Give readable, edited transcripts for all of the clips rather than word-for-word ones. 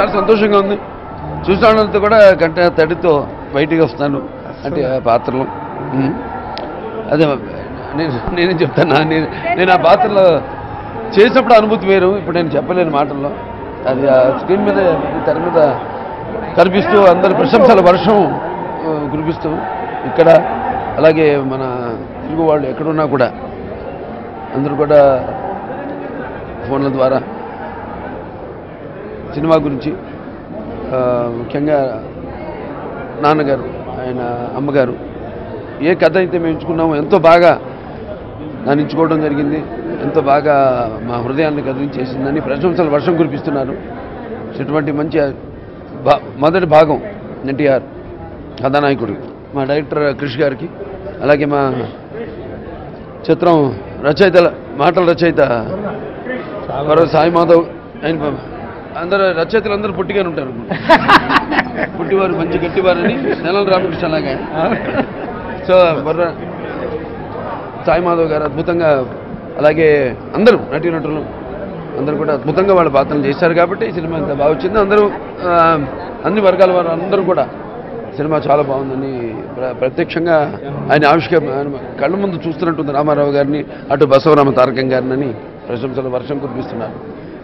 చాలా సంతోషంగా ఉంది. చూసినంత కూడా గంట తడితో బయటికి వస్తాను అంటే ఆ పాత్రలో. అదే నేనేం చెప్తాను, నేను ఆ పాత్రలో చేసినప్పుడు అనుభూతి వేరు, ఇప్పుడు నేను చెప్పలేని మాటల్లో. అది ఆ స్క్రీన్ మీద తెర మీద కనిపిస్తూ అందరి ప్రశంసల వర్షం కురిపిస్తూ ఇక్కడ, అలాగే మన తెలుగు వాళ్ళు ఎక్కడున్నా కూడా అందరూ కూడా ఫోన్ల ద్వారా సినిమా గురించి, ముఖ్యంగా నాన్నగారు, ఆయన అమ్మగారు ఏ కథ అయితే మేము ఎంచుకున్నామో ఎంతో బాగా దాన్ని ఎంచుకోవడం జరిగింది, ఎంతో బాగా మా హృదయాన్ని కదిలించేసిందని ప్రశంసల వర్షం కురిపిస్తున్నారు. ఇటువంటి మంచి మొదటి భాగం ఎన్టీఆర్ కథానాయకుడు మా డైరెక్టర్ క్రిష్ గారికి, అలాగే మా చిత్రం రచయితల మాటల రచయిత సాయి మాధవ్, ఆయన అందరూ రచయితలు అందరూ పుట్టిగానే ఉంటారు, పుట్టివారు మంచి గట్టివారని నెలల రామకృష్ణ అలాగే. సో సాయి మాధవ్ గారు అద్భుతంగా, అలాగే అందరూ నటీనటులు అందరూ కూడా అద్భుతంగా వాళ్ళ పాత్రలు చేశారు కాబట్టి ఈ సినిమా ఎంత బాగా వచ్చింది. అందరూ అన్ని వర్గాల వారు అందరూ కూడా సినిమా చాలా బాగుందని ప్రత్యక్షంగా ఆయన కళ్ళ ముందు చూస్తున్నట్టుంది రామారావు గారిని, అటు బసవరామ తారకం గారిని ప్రశంసల వర్షం కురిపిస్తున్నారు.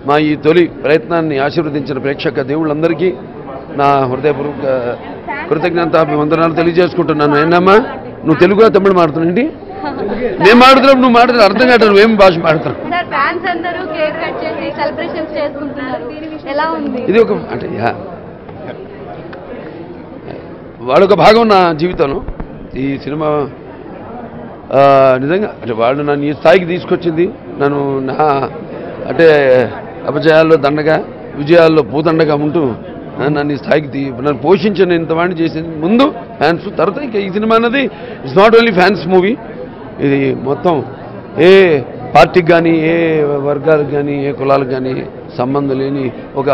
మా ఈ తొలి ప్రయత్నాన్ని ఆశీర్వదించిన ప్రేక్షక దేవుళ్ళందరికీ నా హృదయపూర్వక కృతజ్ఞతాభివందనాలు తెలియజేసుకుంటున్నాను. ఏంటమ్మా నువ్వు తెలుగులో తమిళ మాడుతున్నాండి? నేను మాడుతున్నావు, నువ్వు మాట్లాడు అర్థం కాదు, నువ్వేం భాష మాడుతున్నావు? ఇది ఒక అంటే వాళ్ళొక భాగం నా జీవితంలో. ఈ సినిమా నిజంగా అంటే వాళ్ళు నన్ను ఈ స్థాయికి తీసుకొచ్చింది, నన్ను నా అంటే అపజయాల్లో దండగా విజయాల్లో పూదండగా ఉంటూ నన్ను ఈ స్థాయికి నన్ను పోషించిన ఇంతవాడిని చేసింది ముందు ఫ్యాన్స్, తర్వాత ఇంకా ఈ సినిమా అన్నది it's not only fans movie, ఇది మొత్తం ఏ పార్టీకి కానీ ఏ వర్గాలకు కానీ ఏ కులాలకు కానీ సంబంధం లేని ఒక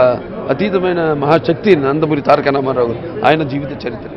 అతీతమైన మహాశక్తి నందమూరి తారక రామారావు ఆయన జీవిత చరిత్ర.